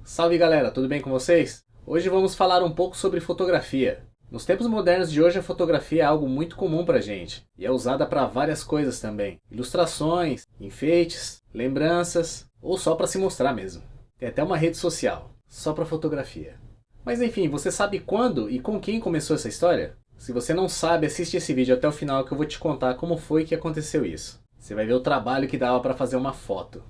Salve galera, tudo bem com vocês? Hoje vamos falar um pouco sobre fotografia. Nos tempos modernos de hoje a fotografia é algo muito comum pra gente e é usada para várias coisas também. Ilustrações, enfeites, lembranças ou só para se mostrar mesmo. Tem até uma rede social, só para fotografia. Mas enfim, você sabe quando e com quem começou essa história? Se você não sabe, assiste esse vídeo até o final que eu vou te contar como foi que aconteceu isso. Você vai ver o trabalho que dava para fazer uma foto.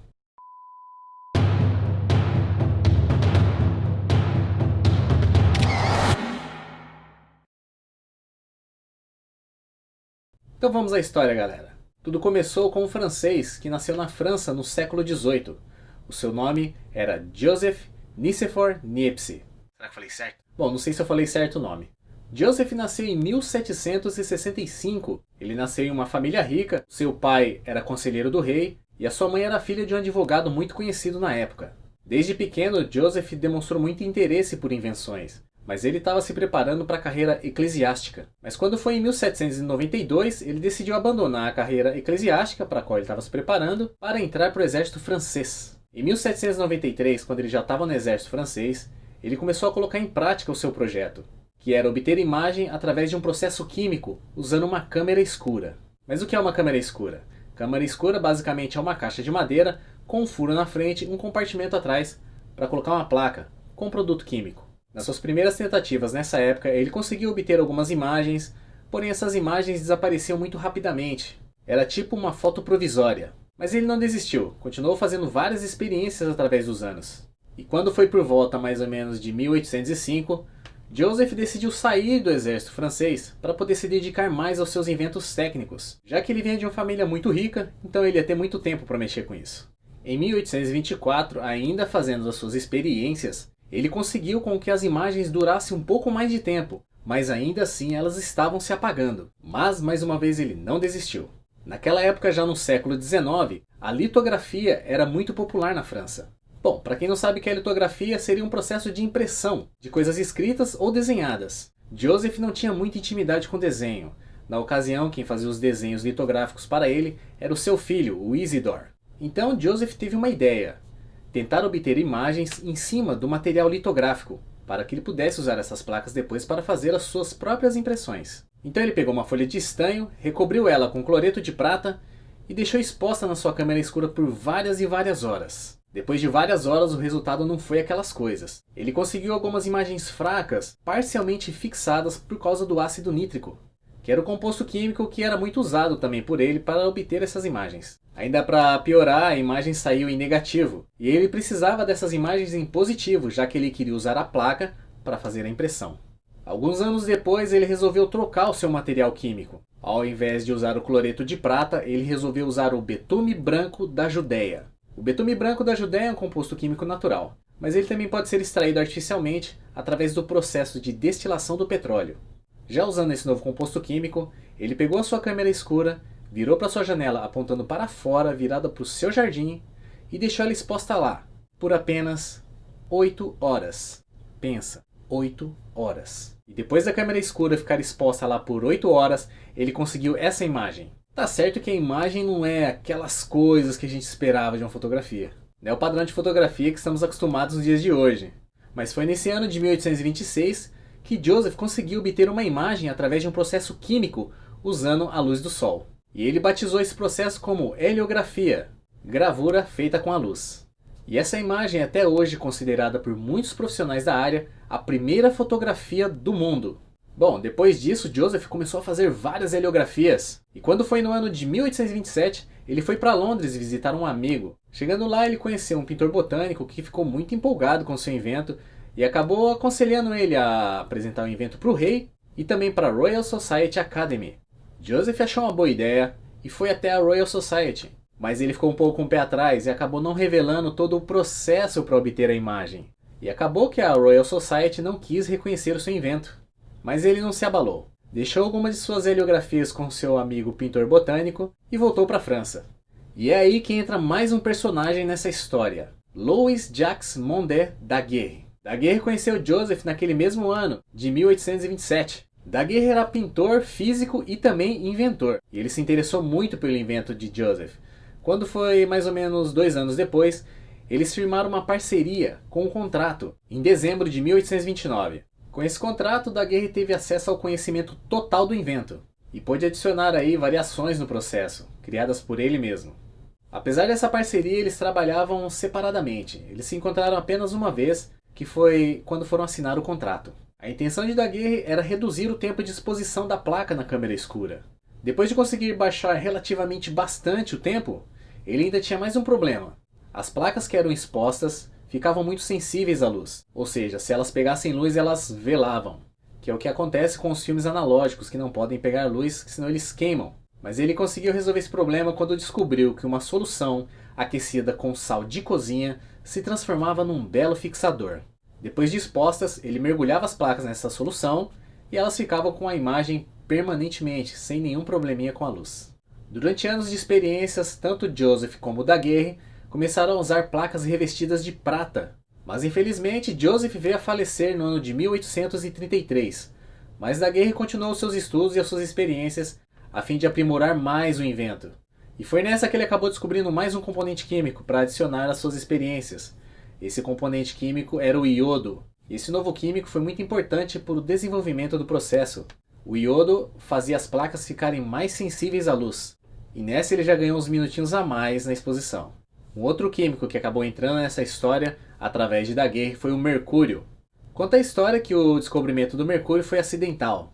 Então vamos à história, galera. Tudo começou com um francês que nasceu na França no século XVIII. O seu nome era Joseph Nicéphore Niepce. Será que eu falei certo? Bom, não sei se eu falei certo o nome. Joseph nasceu em 1765. Ele nasceu em uma família rica. Seu pai era conselheiro do rei e a sua mãe era filha de um advogado muito conhecido na época. Desde pequeno, Joseph demonstrou muito interesse por invenções, mas ele estava se preparando para a carreira eclesiástica. Mas quando foi em 1792, ele decidiu abandonar a carreira eclesiástica para a qual ele estava se preparando para entrar para o exército francês. Em 1793, quando ele já estava no exército francês, ele começou a colocar em prática o seu projeto, que era obter imagem através de um processo químico usando uma câmera escura. Mas o que é uma câmera escura? Câmera escura basicamente é uma caixa de madeira com um furo na frente e um compartimento atrás para colocar uma placa com um produto químico. Nas suas primeiras tentativas nessa época, ele conseguiu obter algumas imagens, porém essas imagens desapareciam muito rapidamente. Era tipo uma foto provisória. Mas ele não desistiu, continuou fazendo várias experiências através dos anos. E quando foi por volta mais ou menos de 1805, Joseph decidiu sair do exército francês para poder se dedicar mais aos seus inventos técnicos. Já que ele vinha de uma família muito rica, então ele ia ter muito tempo para mexer com isso. Em 1824, ainda fazendo as suas experiências, ele conseguiu com que as imagens durassem um pouco mais de tempo, mas ainda assim elas estavam se apagando. Mas mais uma vez ele não desistiu. Naquela época, já no século XIX, a litografia era muito popular na França. Bom, para quem não sabe o que é litografia, seria um processo de impressão de coisas escritas ou desenhadas. Joseph não tinha muita intimidade com desenho. Na ocasião, quem fazia os desenhos litográficos para ele era o seu filho, o Isidore. Então Joseph teve uma ideia: tentar obter imagens em cima do material litográfico, para que ele pudesse usar essas placas depois para fazer as suas próprias impressões. Então ele pegou uma folha de estanho, recobriu ela com cloreto de prata e deixou exposta na sua câmera escura por várias e várias horas. Depois de várias horas, o resultado não foi aquelas coisas. Ele conseguiu algumas imagens fracas, parcialmente fixadas por causa do ácido nítrico, que era o composto químico que era muito usado também por ele para obter essas imagens. Ainda para piorar, a imagem saiu em negativo, e ele precisava dessas imagens em positivo, já que ele queria usar a placa para fazer a impressão. Alguns anos depois, ele resolveu trocar o seu material químico. Ao invés de usar o cloreto de prata, ele resolveu usar o betume branco da Judéia. O betume branco da Judéia é um composto químico natural, mas ele também pode ser extraído artificialmente através do processo de destilação do petróleo. Já usando esse novo composto químico, ele pegou a sua câmera escura, virou para sua janela apontando para fora, virada para o seu jardim, e deixou ela exposta lá, por apenas 8 horas. Pensa, 8 horas. E depois da câmera escura ficar exposta lá por 8 horas, ele conseguiu essa imagem. Tá certo que a imagem não é aquelas coisas que a gente esperava de uma fotografia. Não é o padrão de fotografia que estamos acostumados nos dias de hoje. Mas foi nesse ano de 1826 que Joseph conseguiu obter uma imagem através de um processo químico usando a luz do sol. E ele batizou esse processo como heliografia, gravura feita com a luz. E essa imagem é até hoje considerada por muitos profissionais da área a primeira fotografia do mundo. Bom, depois disso, Joseph começou a fazer várias heliografias. E quando foi no ano de 1827, ele foi para Londres visitar um amigo. Chegando lá, ele conheceu um pintor botânico que ficou muito empolgado com seu invento e acabou aconselhando ele a apresentar o invento para o rei e também para a Royal Society Academy. Joseph achou uma boa ideia e foi até a Royal Society, mas ele ficou um pouco com o pé atrás e acabou não revelando todo o processo para obter a imagem. E acabou que a Royal Society não quis reconhecer o seu invento. Mas ele não se abalou. Deixou algumas de suas heliografias com seu amigo pintor botânico e voltou para a França. E é aí que entra mais um personagem nessa história: Louis Jacques Mondet Daguerre. Daguerre conheceu Joseph naquele mesmo ano, de 1827. Daguerre era pintor, físico e também inventor. E ele se interessou muito pelo invento de Joseph. Quando foi mais ou menos 2 anos depois, eles firmaram uma parceria com um contrato em dezembro de 1829. Com esse contrato, Daguerre teve acesso ao conhecimento total do invento e pôde adicionar aí variações no processo, criadas por ele mesmo. Apesar dessa parceria, eles trabalhavam separadamente. Eles se encontraram apenas uma vez, que foi quando foram assinar o contrato. A intenção de Daguerre era reduzir o tempo de exposição da placa na câmera escura. Depois de conseguir baixar relativamente bastante o tempo, ele ainda tinha mais um problema. As placas que eram expostas ficavam muito sensíveis à luz, ou seja, se elas pegassem luz elas velavam, que é o que acontece com os filmes analógicos que não podem pegar luz, senão eles queimam. Mas ele conseguiu resolver esse problema quando descobriu que uma solução aquecida com sal de cozinha se transformava num belo fixador. Depois de expostas, ele mergulhava as placas nessa solução e elas ficavam com a imagem permanentemente, sem nenhum probleminha com a luz. Durante anos de experiências, tanto Joseph como Daguerre começaram a usar placas revestidas de prata. Mas infelizmente Joseph veio a falecer no ano de 1833. Mas Daguerre continuou seus estudos e as suas experiências a fim de aprimorar mais o invento. E foi nessa que ele acabou descobrindo mais um componente químico para adicionar às suas experiências. Esse componente químico era o iodo. Esse novo químico foi muito importante para o desenvolvimento do processo. O iodo fazia as placas ficarem mais sensíveis à luz. E nessa ele já ganhou uns minutinhos a mais na exposição. Um outro químico que acabou entrando nessa história através de Daguerre foi o mercúrio. Conta a história que o descobrimento do mercúrio foi acidental.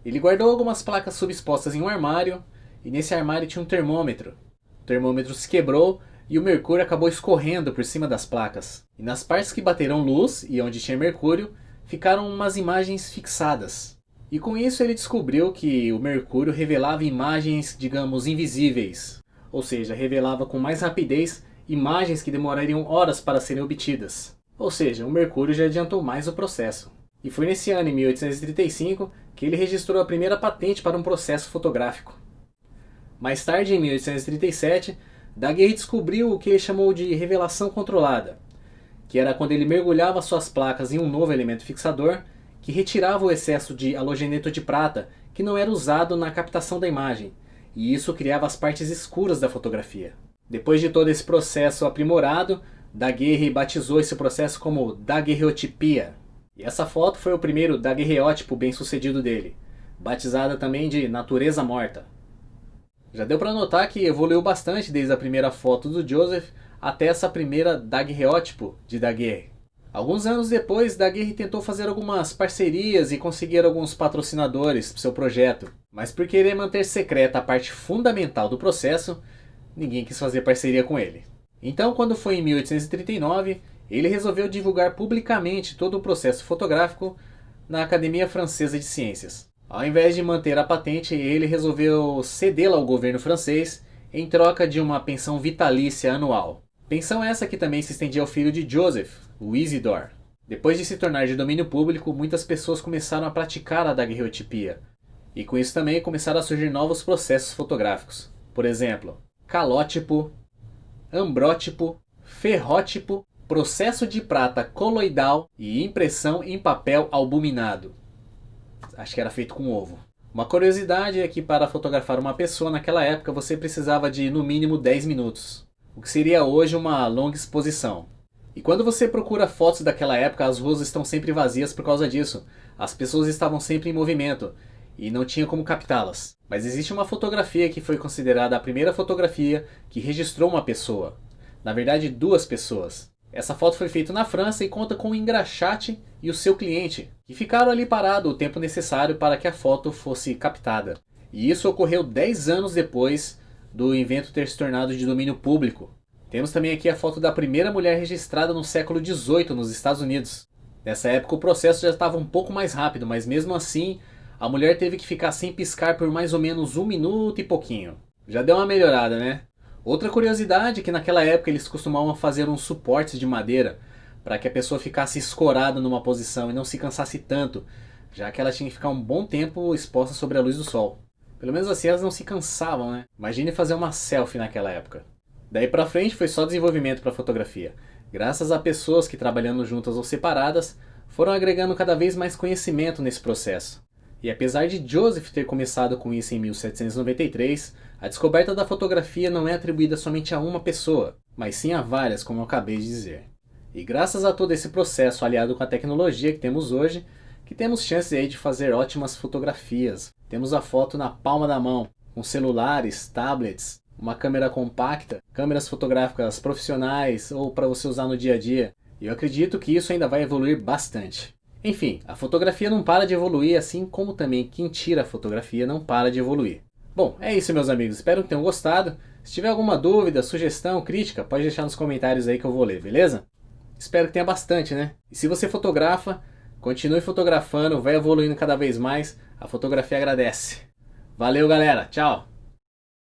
Ele guardou algumas placas subexpostas em um armário, e nesse armário tinha um termômetro. O termômetro se quebrou e o mercúrio acabou escorrendo por cima das placas. E nas partes que bateram luz e onde tinha mercúrio, ficaram umas imagens fixadas. E com isso ele descobriu que o mercúrio revelava imagens, digamos, invisíveis. Ou seja, revelava com mais rapidez imagens que demorariam horas para serem obtidas. Ou seja, o mercúrio já adiantou mais o processo. E foi nesse ano, em 1835, que ele registrou a primeira patente para um processo fotográfico. Mais tarde, em 1837, Daguerre descobriu o que ele chamou de revelação controlada, que era quando ele mergulhava suas placas em um novo elemento fixador que retirava o excesso de halogeneto de prata que não era usado na captação da imagem, e isso criava as partes escuras da fotografia. Depois de todo esse processo aprimorado, Daguerre batizou esse processo como daguerreotipia. E essa foto foi o primeiro daguerreótipo bem sucedido dele, batizada também de natureza morta. Já deu para notar que evoluiu bastante desde a primeira foto do Joseph até essa primeira daguerreótipo de Daguerre. Alguns anos depois, Daguerre tentou fazer algumas parcerias e conseguir alguns patrocinadores para seu projeto, mas por querer manter secreta a parte fundamental do processo, ninguém quis fazer parceria com ele. Então, quando foi em 1839, ele resolveu divulgar publicamente todo o processo fotográfico na Academia Francesa de Ciências. Ao invés de manter a patente, ele resolveu cedê-la ao governo francês em troca de uma pensão vitalícia anual. Pensão essa que também se estendia ao filho de Joseph, o Isidore. Depois de se tornar de domínio público, muitas pessoas começaram a praticar a daguerreotipia. E com isso também começaram a surgir novos processos fotográficos. Por exemplo, calótipo, ambrótipo, ferrótipo, processo de prata coloidal e impressão em papel albuminado. Acho que era feito com ovo. Uma curiosidade é que para fotografar uma pessoa naquela época você precisava de no mínimo 10 minutos, o que seria hoje uma longa exposição. E quando você procura fotos daquela época, as ruas estão sempre vazias por causa disso. As pessoas estavam sempre em movimento e não tinha como captá-las. Mas existe uma fotografia que foi considerada a primeira fotografia que registrou uma pessoa. Na verdade, duas pessoas. Essa foto foi feita na França e conta com o engraxate e o seu cliente, que ficaram ali parados o tempo necessário para que a foto fosse captada. E isso ocorreu 10 anos depois do invento ter se tornado de domínio público. Temos também aqui a foto da primeira mulher registrada no século XVIII nos Estados Unidos. Nessa época o processo já estava um pouco mais rápido, mas mesmo assim a mulher teve que ficar sem piscar por mais ou menos 1 minuto e pouquinho. Já deu uma melhorada, né? Outra curiosidade é que naquela época eles costumavam fazer uns suportes de madeira para que a pessoa ficasse escorada numa posição e não se cansasse tanto, já que ela tinha que ficar um bom tempo exposta sobre a luz do sol. Pelo menos assim elas não se cansavam, né? Imagine fazer uma selfie naquela época. Daí pra frente foi só desenvolvimento para fotografia. Graças a pessoas que trabalhando juntas ou separadas foram agregando cada vez mais conhecimento nesse processo. E apesar de Joseph ter começado com isso em 1793, a descoberta da fotografia não é atribuída somente a uma pessoa, mas sim a várias, como eu acabei de dizer. E graças a todo esse processo aliado com a tecnologia que temos hoje, que temos chance aí de fazer ótimas fotografias. Temos a foto na palma da mão, com celulares, tablets, uma câmera compacta, câmeras fotográficas profissionais ou para você usar no dia a dia. E eu acredito que isso ainda vai evoluir bastante. Enfim, a fotografia não para de evoluir, assim como também quem tira a fotografia não para de evoluir. Bom, é isso, meus amigos, espero que tenham gostado. Se tiver alguma dúvida, sugestão, crítica, pode deixar nos comentários aí que eu vou ler, beleza? Espero que tenha bastante, né? E se você fotografa, continue fotografando, vai evoluindo cada vez mais, a fotografia agradece. Valeu, galera, tchau!